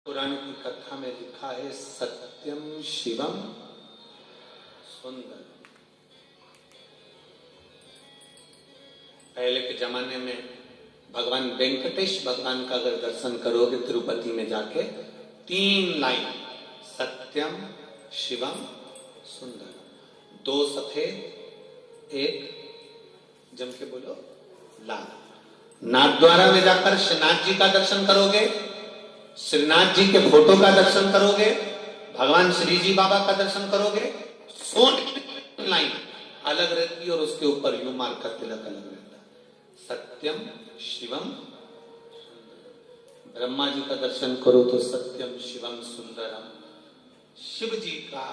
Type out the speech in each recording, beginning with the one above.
पुराण की कथा में लिखा है सत्यम शिवम सुंदर। पहले के जमाने में भगवान वेंकटेश भगवान का अगर दर्शन करोगे तिरुपति में जाके 3 लाइन सत्यम शिवम सुंदर, 2 सफेद 1 जम के बोलो लाल। नाथद्वारा में जाकर श्रीनाथ जी का दर्शन करोगे, श्रीनाथ जी के फोटो का दर्शन करोगे, भगवान श्री जी बाबा का दर्शन करोगे, सोने लाइन अलग रहती है और उसके ऊपर यू मार का तिलक अलग रहता है। सत्यम शिवम सुंदरम। ब्रह्मा जी का दर्शन करो तो सत्यम शिवम सुंदरम। शिव जी का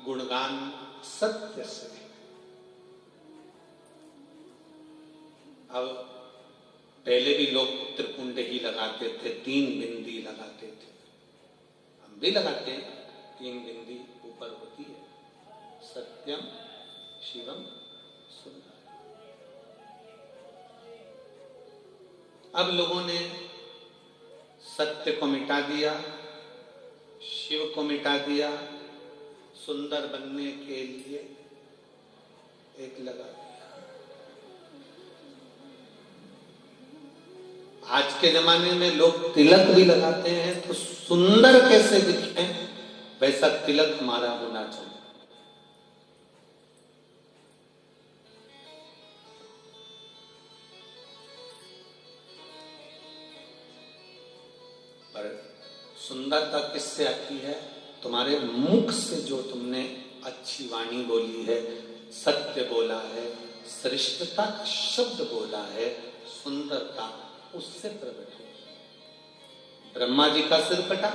गुणगान सत्य से। अब पहले भी लोग त्रिपुंड ही लगाते थे, 3 बिंदी लगाते थे, हम भी लगाते हैं, 3 बिंदी ऊपर होती है। सत्यम शिवम सुंदर। अब लोगों ने सत्य को मिटा दिया, शिव को मिटा दिया, सुंदर बनने के लिए एक लगा दिया। आज के जमाने में लोग तिलक भी लगाते हैं तो सुंदर कैसे दिखे वैसा तिलक हमारा होना चाहिए। पर सुंदरता किससे आती है? तुम्हारे मुख से जो तुमने अच्छी वाणी बोली है, सत्य बोला है, श्रेष्ठता का शब्द बोला है, सुंदरता उससे प्रकट है। ब्रह्मा जी का सिर कटा,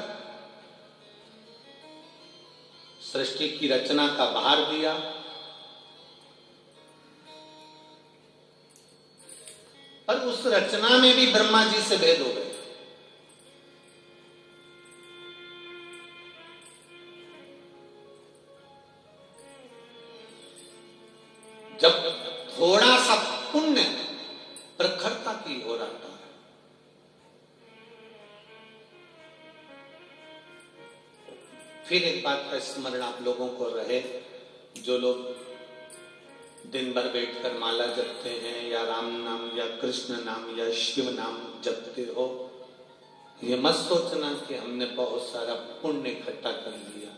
सृष्टि की रचना का भार दिया, पर उस रचना में भी ब्रह्मा जी से भेद हो गए। जब थोड़ा सा पुण्य प्रखरता की ओर आता है, फिर एक बात का स्मरण आप लोगों को रहे, जो लोग दिन भर बैठकर माला जपते हैं या राम नाम या कृष्ण नाम या शिव नाम जपते हो, ये मत सोचना कि हमने बहुत सारा पुण्य इकट्ठा कर लिया।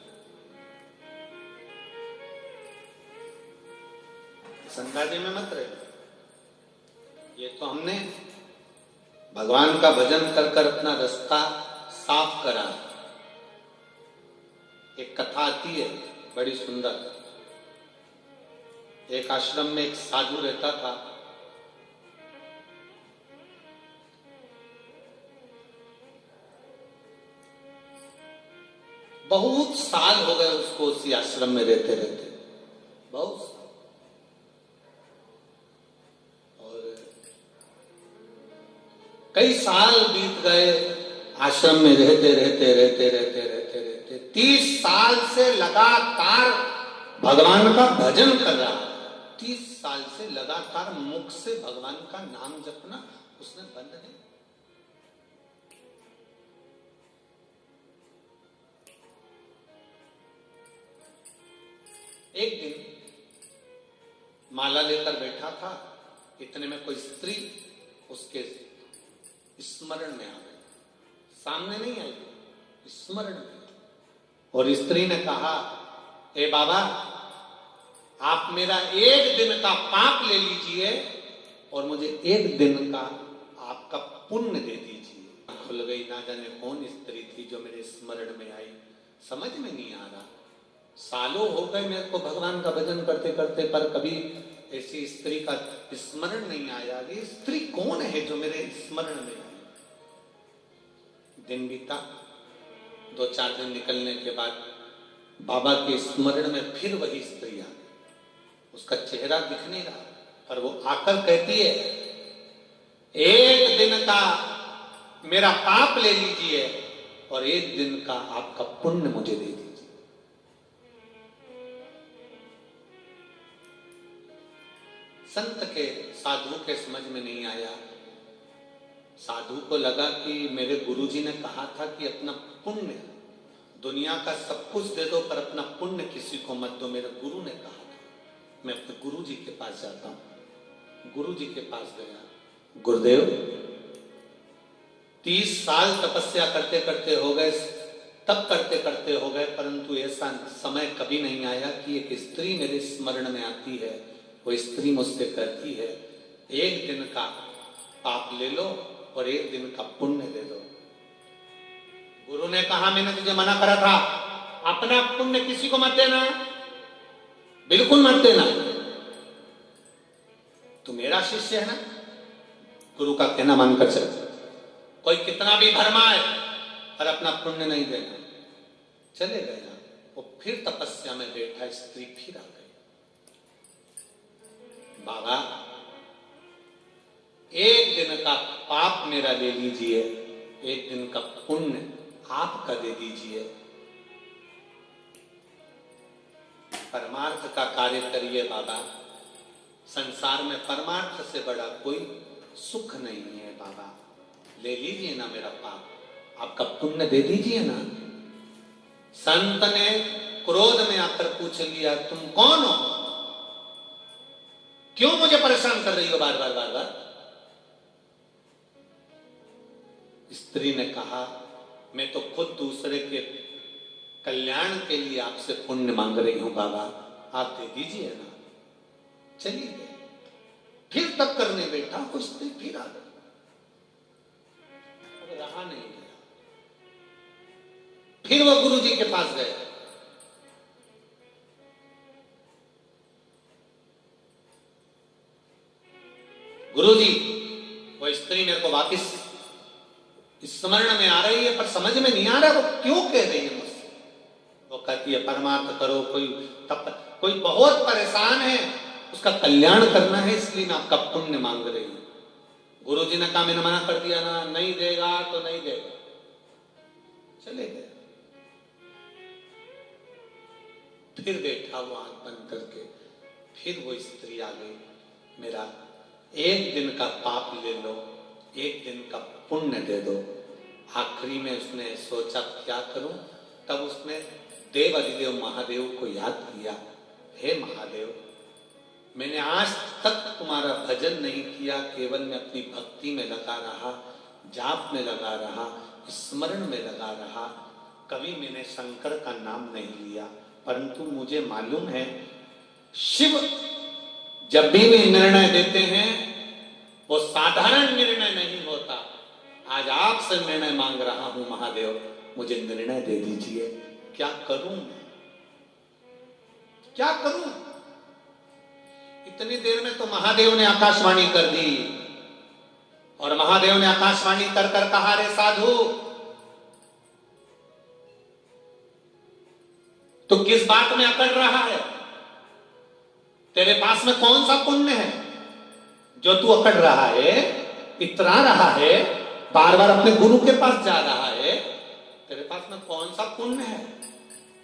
संदाजे में मत रहे, ये तो हमने भगवान का भजन कर कर अपना रास्ता साफ करा। एक कथा आती है बड़ी सुंदर। एक आश्रम में एक साधु रहता था। बहुत साल हो गए उसको उसी आश्रम में रहते रहते, बहुत साल। और कई साल बीत गए आश्रम में रहते रहते रहते रहते रहते रहते 30 साल से लगातार भगवान का भजन कर रहा है। 30 साल से लगातार मुख से भगवान का नाम जपना उसने बंद नहीं। एक दिन माला लेकर बैठा था, इतने में कोई स्त्री उसके स्मरण में आ गई। सामने नहीं आई, स्मरण में। और स्त्री ने कहा, ए बाबा, आप मेरा 1 दिन का पाप ले लीजिए और मुझे 1 दिन का आपका पुण्य दे दीजिए। खुल गई, ना जाने कौन स्त्री थी जो मेरे स्मरण में आई, समझ में नहीं आ रहा। सालों हो गए मेरे को भगवान का भजन करते करते, पर कभी ऐसी स्त्री का स्मरण नहीं आया। ये स्त्री कौन है जो मेरे स्मरण में आई? दिन बीता, 2-4 दिन निकलने के बाद बाबा के स्मरण में फिर वही स्त्री आ गई। उसका चेहरा दिख नहीं रहा, पर वो आकर कहती है, 1 दिन का मेरा पाप ले लीजिए और 1 दिन का आपका पुण्य मुझे दे दीजिए। संत के, साधु के समझ में नहीं आया। साधु को लगा कि मेरे गुरुजी ने कहा था कि अपना पुण्य, दुनिया का सब कुछ दे दो पर अपना पुण्य किसी को मत दो, मेरे गुरु ने कहा था। मैं अपने गुरुजी के पास जाता हूं। गुरुजी के पास गया। गुरुदेव 30 साल तपस्या करते करते हो गए, तब करते करते हो गए, परंतु ऐसा समय कभी नहीं आया कि एक स्त्री मेरे स्मरण में आती है, वो स्त्री मुझसे कहती है एक दिन का पाप ले लो और एक दिन का पुण्य दे दो। गुरु ने कहा मैंने तुझे मना करा था, अपना पुण्य किसी को मत देना, बिल्कुल मत देना। तू मेरा शिष्य है ना, गुरु का कहना मानकर चल। कोई कितना भी भरमाए पर अपना पुण्य नहीं देना। चले गए। वो फिर तपस्या में बैठा, स्त्री फिर आ गई। बाबा एक दिन का पाप मेरा ले लीजिए, एक दिन का पुण्य आपका दे दीजिए। परमार्थ का कार्य करिए बाबा। संसार में परमार्थ से बड़ा कोई सुख नहीं है बाबा। ले लीजिए ना मेरा पाप, आपका पुण्य दे दीजिए ना। संत ने क्रोध में आकर पूछ लिया तुम कौन हो, क्यों मुझे परेशान कर रही हो बार बार बार बार। स्त्री ने कहा मैं तो खुद दूसरे के कल्याण के लिए आपसे पुण्य मांग रही हूं बाबा, आप दे दीजिए ना। चलिए गए। फिर तब करने बैठा, कुछ स्त्री फिर आ गई। अब रहा नहीं गया, फिर वो गुरु जी के पास गए। गुरु जी वो स्त्री मेरे को वापिस स्मरण में आ रही है पर समझ में नहीं आ रहा वो क्यों कह रही है मुझसे। वो कहती है परमार्थ करो, कोई बहुत परेशान है, उसका कल्याण करना है, इसलिए मैं आपका पुण्य मांग रही हूं। गुरु जी ने कहा मैंने मना कर दिया ना, नहीं देगा तो नहीं देगा। चले गए। फिर बैठा वो आंख बंद करके, फिर वो स्त्री आ गई। मेरा एक दिन का पाप ले लो, एक दिन का पुण्य दे दो। आखिरी में उसने सोचा क्या करूं, तब उसने देव अधिदेव महादेव को याद किया। हे महादेव, मैंने आज तक तुम्हारा भजन नहीं किया, केवल मैं अपनी भक्ति में लगा रहा, जाप में लगा रहा, स्मरण में लगा रहा, कभी मैंने शंकर का नाम नहीं लिया। परंतु मुझे मालूम है शिव जब भी वे निर्णय देते हैं वो साधारण निर्णय नहीं होता। आज आपसे निर्णय मांग रहा हूं महादेव, मुझे निर्णय दे दीजिए। क्या करूं मैं, क्या करूं। इतनी देर में तो महादेव ने आकाशवाणी कर दी और महादेव ने आकाशवाणी कर कर कहा रे साधु, तो किस बात में अकड़ रहा है, तेरे पास में कौन सा पुण्य है जो तू अकड़ रहा है, इतरा रहा है, बार बार अपने गुरु के पास जा रहा है, तेरे पास में कौन सा पुण्य है।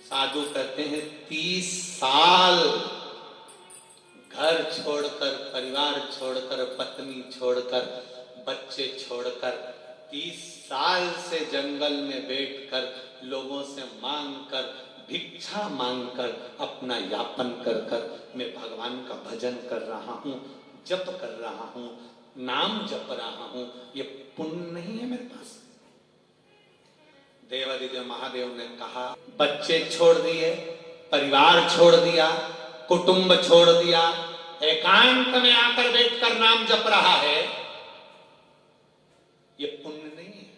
साधु कहते हैं 30 साल घर छोड़कर, परिवार छोड़कर, पत्नी छोड़कर, बच्चे छोड़कर, 30 साल से जंगल में बैठकर लोगों से मांगकर, भिक्षा मांगकर अपना यापन कर कर मैं भगवान का भजन कर रहा हूं, जप कर रहा हूं, नाम जप रहा हूं। ये पुण्य नहीं है मेरे पास। देवादिदेव महादेव ने कहा बच्चे छोड़ दिए, परिवार छोड़ दिया, कुटुंब छोड़ दिया, एकांत में आकर बैठकर नाम जप रहा है, ये पुण्य नहीं है।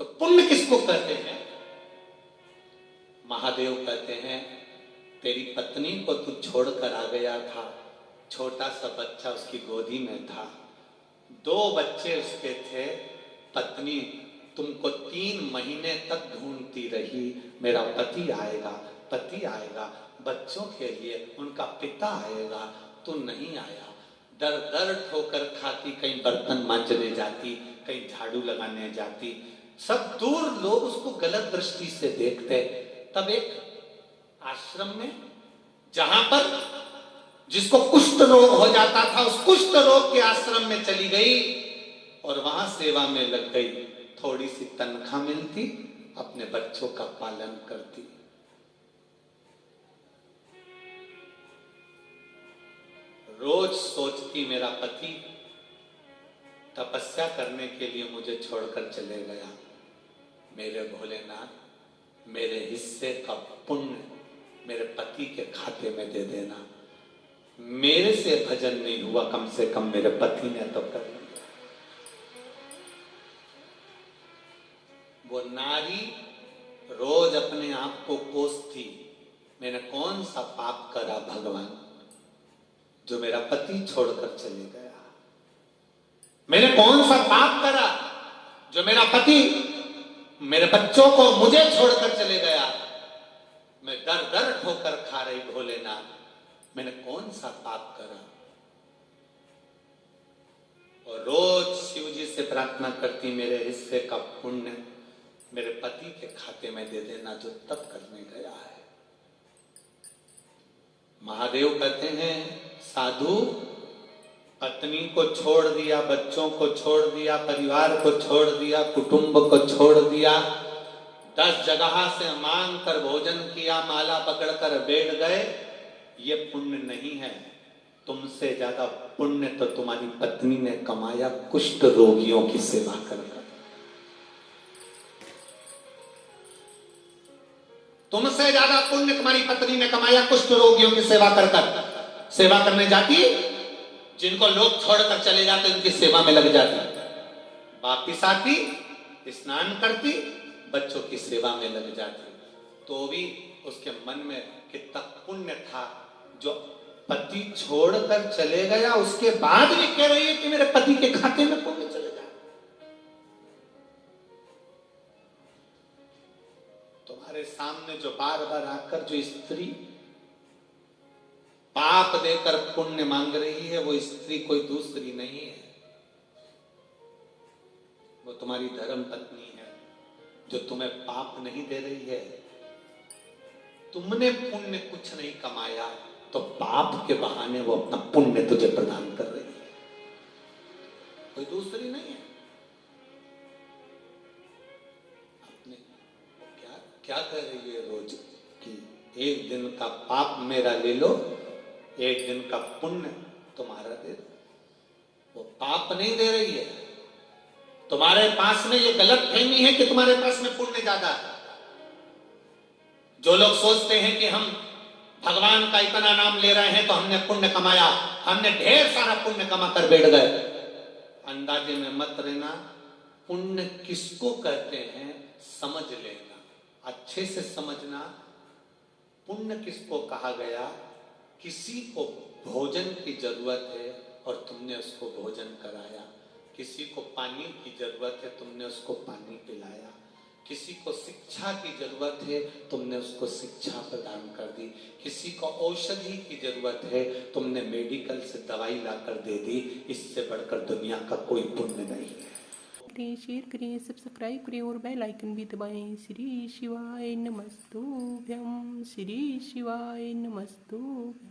तो पुण्य किसको कहते हैं। महादेव कहते हैं तेरी पत्नी को तू छोड़कर आ गया था, छोटा सा बच्चा उसकी गोदी में था, 2 बच्चे उसके थे, पत्नी तुमको 3 महीने तक ढूंढती रही, मेरा पति आएगा, पति आएगा, बच्चों के लिए उनका पिता आएगा, तू नहीं आया। दर दर ठोकर खाती, कहीं बर्तन मांजने जाती, कहीं झाड़ू लगाने जाती, सब दूर लोग उसको गलत दृष्टि से देखते। तब एक आश्रम में जहां पर जिसको कुष्ठ रोग हो जाता था, उस कुष्ठ रोग के आश्रम में चली गई और वहां सेवा में लग गई। थोड़ी सी तनख्वाह मिलती, अपने बच्चों का पालन करती। रोज सोचती मेरा पति तपस्या करने के लिए मुझे छोड़कर चले गया। मेरे भोलेनाथ, मेरे हिस्से का पुण्य मेरे पति के खाते में दे देना। मेरे से भजन नहीं हुआ, कम से कम मेरे पति ने तो कर लिया। वो नारी रोज अपने आप को कोसती, मैंने कौन सा पाप करा भगवान जो मेरा पति छोड़कर चले गया। मैंने कौन सा पाप करा जो मेरा पति मेरे बच्चों को मुझे छोड़कर चले गया। मैं दर दर ठोकर खा रही भोलेनाथ, मैंने कौन सा पाप करा। और रोज शिव जी से प्रार्थना करती, मेरे हिस्से का पुण्य मेरे पति के खाते में दे देना जो तप करने गया है। महादेव कहते हैं, साधु पत्नी को छोड़ दिया, बच्चों को छोड़ दिया, परिवार को छोड़ दिया, कुटुंब को छोड़ दिया, 10 जगह से मांग कर भोजन किया, माला पकड़कर बैठ गए, ये पुण्य नहीं है। तुमसे ज्यादा पुण्य तो तुम्हारी पत्नी ने कमाया कुष्ठ रोगियों की सेवा कर। तुमसे ज्यादा पुण्य तुम्हारी पत्नी ने कमाया कुष्ठ रोगियों की सेवा कर। सेवा करने जाती, जिनको लोग छोड़कर चले जाते उनकी सेवा में लग जाती, वापिस आती, स्नान करती, बच्चों की सेवा में लग जाती। तो भी उसके मन में कितना पुण्य था, जो पति छोड़कर चले गया उसके बाद भी कह रही है कि मेरे पति के खाते में पुण्य चले जाए। तुम्हारे सामने जो बार बार आकर जो स्त्री पाप देकर पुण्य मांग रही है, वो स्त्री कोई दूसरी नहीं है, वो तुम्हारी धर्म पत्नी है, जो तुम्हें पाप नहीं दे रही है। तुमने पुण्य कुछ नहीं कमाया, तो पाप के बहाने वो अपना पुण्य तुझे प्रदान कर रही है, कोई दूसरी नहीं है। अपने क्या कह रही है रोज कि एक दिन का पाप मेरा ले लो, एक दिन का पुण्य तुम्हारा दे दो। वो पाप नहीं दे रही है, तुम्हारे पास में ये गलत फहमी है कि तुम्हारे पास में पुण्य ज्यादा है। जो लोग सोचते हैं कि हम भगवान का इतना नाम ले रहे हैं तो हमने पुण्य कमाया, हमने ढेर सारा पुण्य कमा कर बैठ गए, अंदाजे में मत रहना। पुण्य किसको कहते हैं समझ लेना, अच्छे से समझना। पुण्य किसको कहा गया? किसी को भोजन की जरूरत है और तुमने उसको भोजन कराया, किसी को पानी की जरूरत है, तुमने उसको पानी पिलाया, किसी को शिक्षा की जरूरत है, तुमने उसको शिक्षा प्रदान कर दी, किसी को औषधि की जरूरत है, तुमने मेडिकल से दवाई लाकर दे दी। इससे बढ़कर दुनिया का कोई पुण्य नहीं है। करें, शेयर करें, सब्सक्राइब करें और बेल आइकन भी दबाएं। श्री शिवाय नमस्तुभ्यं, श्री शिवाय नमस्तुभ्यं।